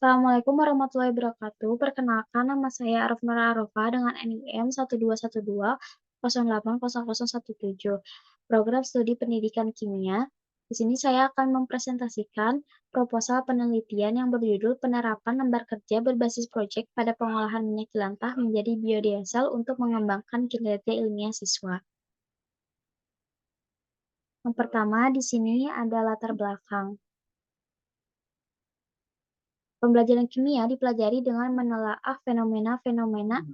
Assalamualaikum warahmatullahi wabarakatuh. Perkenalkan, nama saya Arifnur Arofah dengan NIM 12120800017, Program Studi Pendidikan Kimia. Di sini saya akan mempresentasikan proposal penelitian yang berjudul Penerapan Lembar Kerja Berbasis Proyek pada Pengolahan Minyak Jelantah menjadi Biodiesel untuk Mengembangkan Kinerja Ilmiah Siswa. Yang pertama, di sini ada latar belakang. Pembelajaran kimia dipelajari dengan menelaah fenomena-fenomena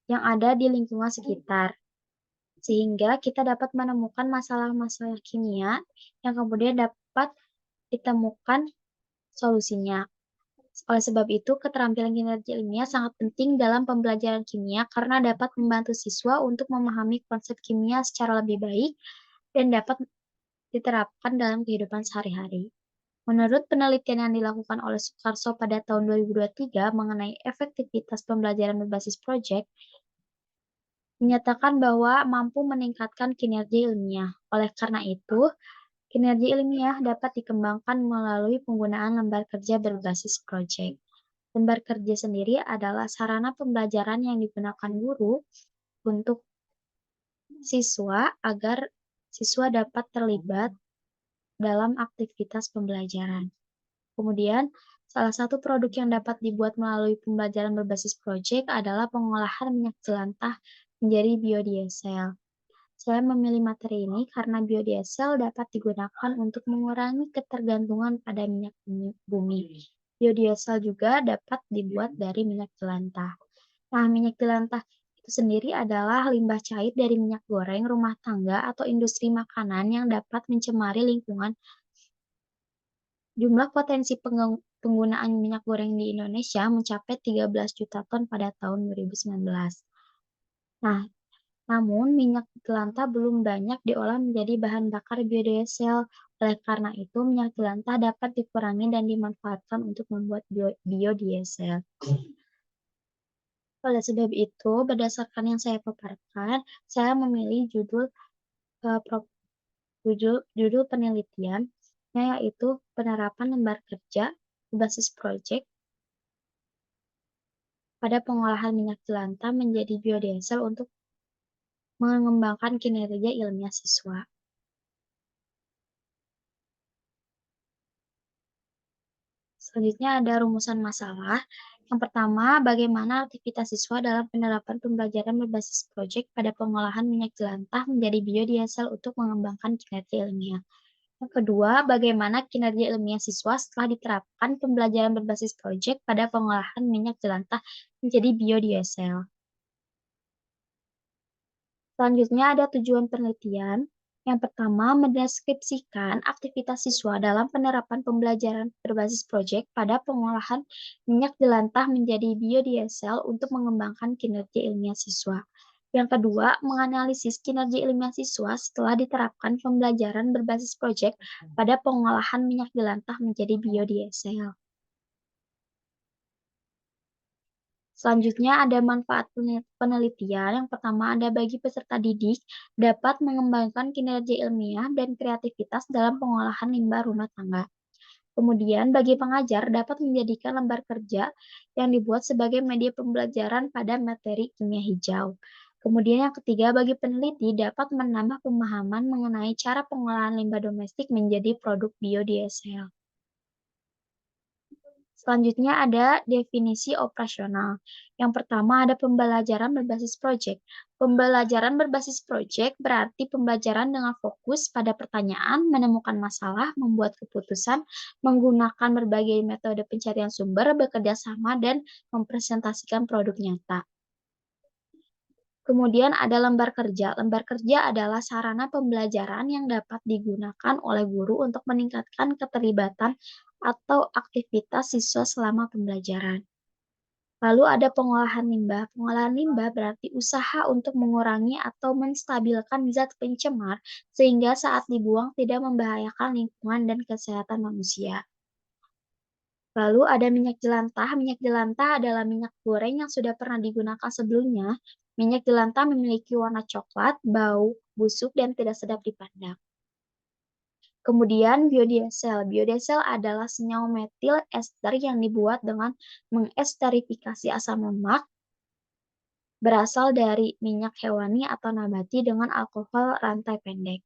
yang ada di lingkungan sekitar, sehingga kita dapat menemukan masalah-masalah kimia yang kemudian dapat ditemukan solusinya. Oleh sebab itu, keterampilan kinerja ilmiah sangat penting dalam pembelajaran kimia karena dapat membantu siswa untuk memahami konsep kimia secara lebih baik dan dapat diterapkan dalam kehidupan sehari-hari. Menurut penelitian yang dilakukan oleh Sukarso pada tahun 2023 mengenai efektivitas pembelajaran berbasis proyek, menyatakan bahwa mampu meningkatkan kinerja ilmiah. Oleh karena itu, kinerja ilmiah dapat dikembangkan melalui penggunaan lembar kerja berbasis proyek. Lembar kerja sendiri adalah sarana pembelajaran yang digunakan guru untuk siswa agar siswa dapat terlibat dalam aktivitas pembelajaran. Kemudian, salah satu produk yang dapat dibuat melalui pembelajaran berbasis proyek adalah pengolahan minyak jelantah menjadi biodiesel. Saya memilih materi ini karena biodiesel dapat digunakan untuk mengurangi ketergantungan pada minyak bumi. Biodiesel juga dapat dibuat dari minyak jelantah. Nah, minyak jelantah itu sendiri adalah limbah cair dari minyak goreng rumah tangga atau industri makanan yang dapat mencemari lingkungan. Jumlah potensi penggunaan minyak goreng di Indonesia mencapai 13 juta ton pada tahun 2019. Nah, namun minyak jelantah belum banyak diolah menjadi bahan bakar biodiesel. Oleh karena itu, minyak jelantah dapat dikurangi dan dimanfaatkan untuk membuat biodiesel. Oleh sebab itu, berdasarkan yang saya paparkan, saya memilih judul penelitian yaitu penerapan lembar kerja berbasis proyek pada pengolahan minyak jelantah menjadi biodiesel untuk mengembangkan kinerja ilmiah siswa. Selanjutnya ada rumusan masalah. Yang pertama, bagaimana aktivitas siswa dalam penerapan pembelajaran berbasis proyek pada pengolahan minyak jelantah menjadi biodiesel untuk mengembangkan kinerja ilmiah. Yang kedua, bagaimana kinerja ilmiah siswa setelah diterapkan pembelajaran berbasis proyek pada pengolahan minyak jelantah menjadi biodiesel. Selanjutnya ada tujuan penelitian. Yang pertama, mendeskripsikan aktivitas siswa dalam penerapan pembelajaran berbasis proyek pada pengolahan minyak jelantah menjadi biodiesel untuk mengembangkan kinerja ilmiah siswa. Yang kedua, menganalisis kinerja ilmiah siswa setelah diterapkan pembelajaran berbasis proyek pada pengolahan minyak jelantah menjadi biodiesel. Selanjutnya ada manfaat penelitian. Yang pertama ada bagi peserta didik dapat mengembangkan kinerja ilmiah dan kreativitas dalam pengolahan limbah rumah tangga. Kemudian bagi pengajar dapat menjadikan lembar kerja yang dibuat sebagai media pembelajaran pada materi kimia hijau. Kemudian yang ketiga bagi peneliti dapat menambah pemahaman mengenai cara pengolahan limbah domestik menjadi produk biodiesel. Selanjutnya ada definisi operasional. Yang pertama ada pembelajaran berbasis proyek. Pembelajaran berbasis proyek berarti pembelajaran dengan fokus pada pertanyaan, menemukan masalah, membuat keputusan, menggunakan berbagai metode pencarian sumber, bekerja sama, dan mempresentasikan produk nyata. Kemudian ada lembar kerja. Lembar kerja adalah sarana pembelajaran yang dapat digunakan oleh guru untuk meningkatkan keterlibatan atau aktivitas siswa selama pembelajaran. Lalu ada pengolahan limbah. Pengolahan limbah berarti usaha untuk mengurangi atau menstabilkan zat pencemar sehingga saat dibuang tidak membahayakan lingkungan dan kesehatan manusia. Lalu ada minyak jelantah. Minyak jelantah adalah minyak goreng yang sudah pernah digunakan sebelumnya. Minyak jelantah memiliki warna coklat, bau busuk, dan tidak sedap dipandang. Kemudian biodiesel. Biodiesel adalah senyawa metil ester yang dibuat dengan mengesterifikasi asam lemak berasal dari minyak hewani atau nabati dengan alkohol rantai pendek.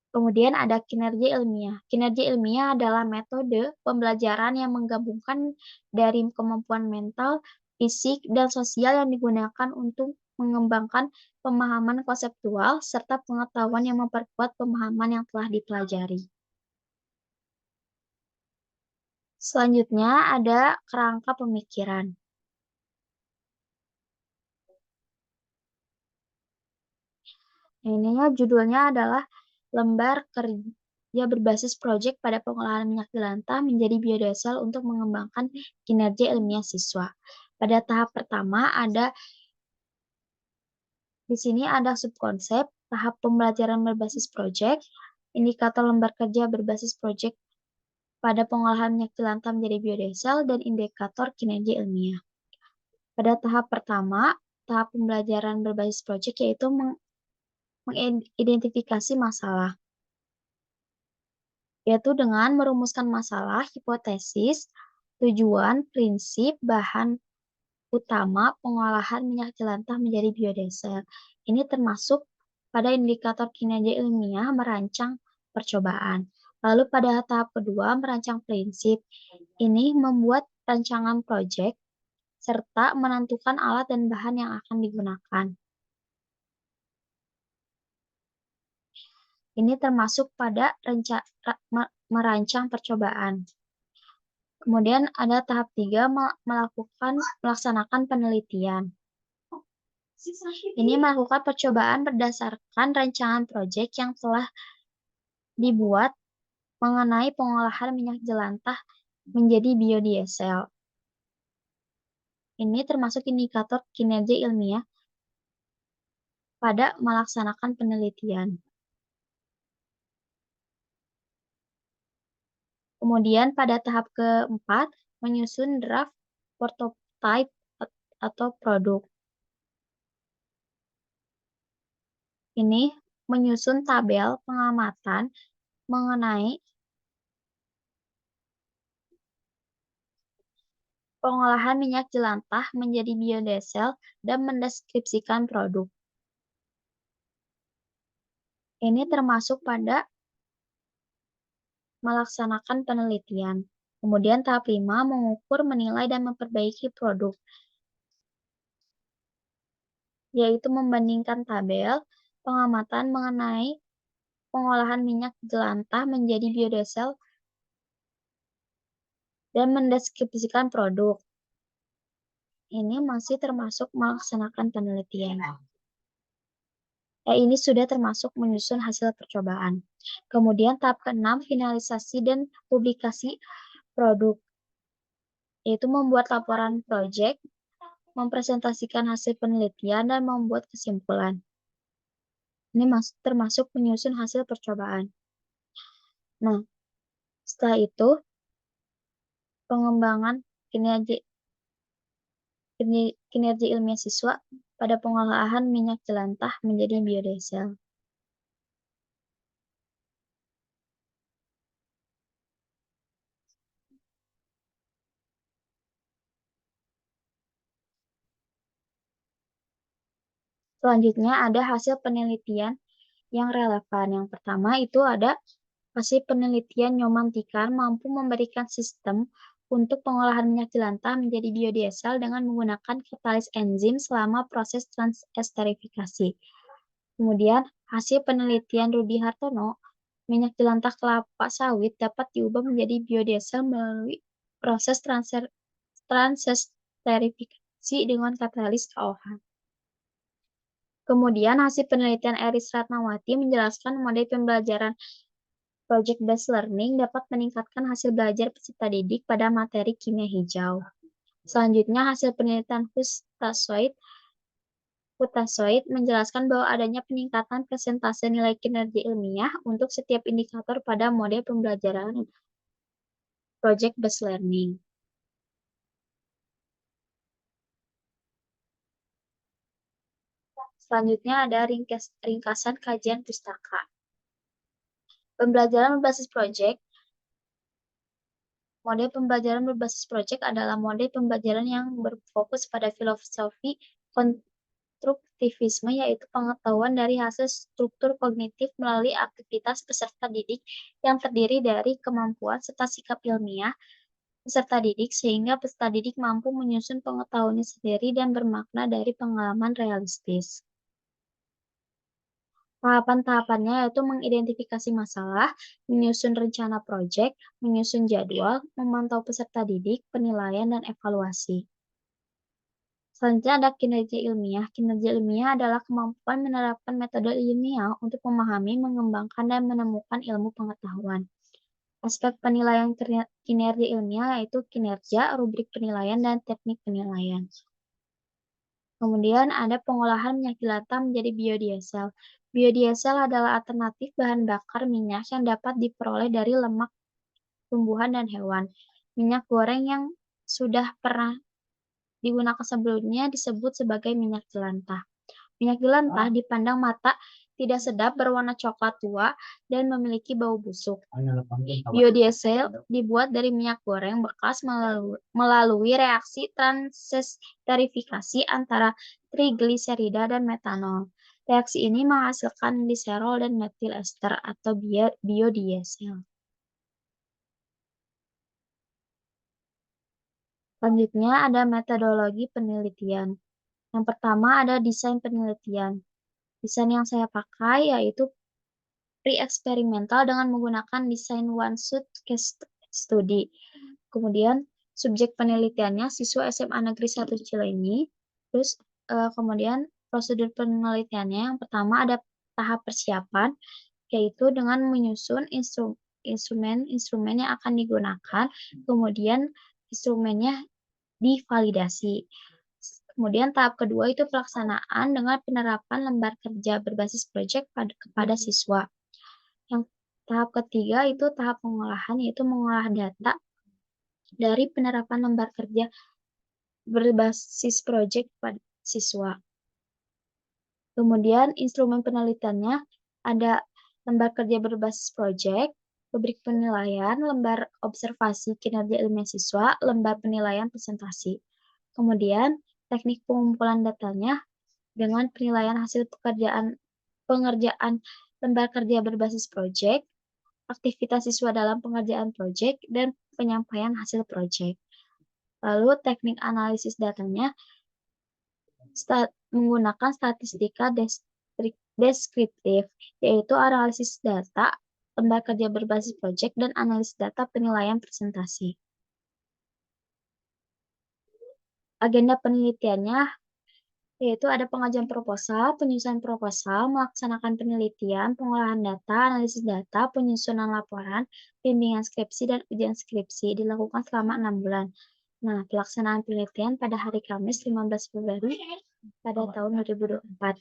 Kemudian ada kinerja ilmiah. Kinerja ilmiah adalah metode pembelajaran yang menggabungkan dari kemampuan mental, fisik, dan sosial yang digunakan untuk mengembangkan pemahaman konseptual serta pengetahuan yang memperkuat pemahaman yang telah dipelajari. Selanjutnya ada kerangka pemikiran. Ininya judulnya adalah lembar kerja berbasis proyek pada pengolahan minyak jelantah menjadi biodiesel untuk mengembangkan kinerja ilmiah siswa. Pada tahap pertama di sini ada subkonsep, tahap pembelajaran berbasis proyek, indikator lembar kerja berbasis proyek pada pengolahan minyak jelantah menjadi biodiesel, dan indikator kinerja ilmiah. Pada tahap pertama, tahap pembelajaran berbasis proyek yaitu mengidentifikasi masalah, yaitu dengan merumuskan masalah, hipotesis, tujuan, prinsip, bahan utama pengolahan minyak jelantah menjadi biodiesel. Ini termasuk pada indikator kinerja ilmiah merancang percobaan. Lalu pada tahap kedua, merancang prinsip. Ini membuat rancangan proyek serta menentukan alat dan bahan yang akan digunakan. Ini termasuk pada merancang percobaan. Kemudian ada tahap 3, melaksanakan penelitian. Ini melakukan percobaan berdasarkan rancangan proyek yang telah dibuat mengenai pengolahan minyak jelantah menjadi biodiesel. Ini termasuk indikator kinerja ilmiah pada melaksanakan penelitian. Kemudian pada tahap keempat, menyusun draft prototype atau produk. Ini menyusun tabel pengamatan mengenai pengolahan minyak jelantah menjadi biodiesel dan mendeskripsikan produk. Ini termasuk pada melaksanakan penelitian. Kemudian tahap 5, mengukur, menilai, dan memperbaiki produk, yaitu membandingkan tabel pengamatan mengenai pengolahan minyak jelantah menjadi biodiesel dan mendeskripsikan produk. Ini masih termasuk melaksanakan penelitian. Ini sudah termasuk menyusun hasil percobaan. Kemudian tahap ke-6, finalisasi dan publikasi produk, yaitu membuat laporan proyek, mempresentasikan hasil penelitian, dan membuat kesimpulan. Ini termasuk menyusun hasil percobaan. Nah, setelah itu, pengembangan kinerja ilmiah siswa pada pengolahan minyak jelantah menjadi biodiesel. Selanjutnya ada hasil penelitian yang relevan. Yang pertama itu ada hasil penelitian Nyoman Tikar mampu memberikan sistem untuk pengolahan minyak jelantah menjadi biodiesel dengan menggunakan katalis enzim selama proses transesterifikasi. Kemudian hasil penelitian Rudi Hartono, minyak jelantah kelapa sawit dapat diubah menjadi biodiesel melalui proses transesterifikasi dengan katalis KOH. Kemudian hasil penelitian Eris Ratnawati menjelaskan model pembelajaran Project Based Learning dapat meningkatkan hasil belajar peserta didik pada materi kimia hijau. Selanjutnya hasil penelitian Hutasoid menjelaskan bahwa adanya peningkatan persentase nilai kinerja ilmiah untuk setiap indikator pada model pembelajaran Project Based Learning. Selanjutnya ada ringkasan kajian pustaka. Pembelajaran berbasis proyek Model pembelajaran berbasis proyek adalah model pembelajaran yang berfokus pada filosofi konstruktivisme, yaitu pengetahuan dari hasil struktur kognitif melalui aktivitas peserta didik yang terdiri dari kemampuan serta sikap ilmiah peserta didik, sehingga peserta didik mampu menyusun pengetahuannya sendiri dan bermakna dari pengalaman realistis. Tahapan-tahapannya yaitu mengidentifikasi masalah, menyusun rencana proyek, menyusun jadwal, memantau peserta didik, penilaian, dan evaluasi. Selanjutnya ada kinerja ilmiah. Kinerja ilmiah adalah kemampuan menerapkan metode ilmiah untuk memahami, mengembangkan, dan menemukan ilmu pengetahuan. Aspek penilaian kinerja ilmiah yaitu kinerja, rubrik penilaian, dan teknik penilaian. Kemudian ada pengolahan minyak jelantah menjadi biodiesel. Biodiesel adalah alternatif bahan bakar minyak yang dapat diperoleh dari lemak tumbuhan dan hewan. Minyak goreng yang sudah pernah digunakan sebelumnya disebut sebagai minyak jelantah. Minyak jelantah dipandang mata tidak sedap, berwarna coklat tua, dan memiliki bau busuk. Biodiesel dibuat dari minyak goreng bekas melalui reaksi transesterifikasi antara trigliserida dan metanol. Reaksi ini menghasilkan gliserol dan metil ester atau biodiesel. Selanjutnya ada metodologi penelitian. Yang pertama ada desain penelitian. Desain yang saya pakai yaitu pre-eksperimental dengan menggunakan desain one-shot case study. Kemudian subjek penelitiannya siswa SMA Negeri 1 Cileunyi. Terus kemudian prosedur penelitiannya yang pertama ada tahap persiapan, yaitu dengan menyusun instrumen yang akan digunakan, kemudian instrumennya divalidasi. Kemudian tahap kedua itu pelaksanaan dengan penerapan lembar kerja berbasis proyek kepada siswa. Yang tahap ketiga itu tahap pengolahan, yaitu mengolah data dari penerapan lembar kerja berbasis proyek pada siswa. Kemudian instrumen penelitiannya ada lembar kerja berbasis proyek, rubrik penilaian, lembar observasi kinerja ilmiah siswa, lembar penilaian presentasi. Kemudian teknik pengumpulan datanya dengan penilaian hasil pengerjaan lembar kerja berbasis proyek, aktivitas siswa dalam pengerjaan proyek, dan penyampaian hasil proyek. Lalu teknik analisis datanya menggunakan statistika deskriptif, yaitu analisis data, lembar kerja berbasis proyek, dan analisis data penilaian presentasi. Agenda penelitiannya yaitu ada pengajuan proposal, penyusunan proposal, melaksanakan penelitian, pengolahan data, analisis data, penyusunan laporan, bimbingan skripsi, dan ujian skripsi dilakukan selama 6 bulan. Nah, pelaksanaan penelitian pada hari Kamis 15 Februari pada tahun 2024.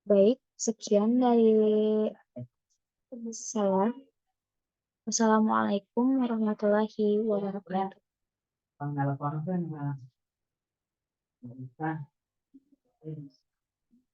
Baik, sekian dari saya. Wassalamualaikum warahmatullahi wabarakatuh.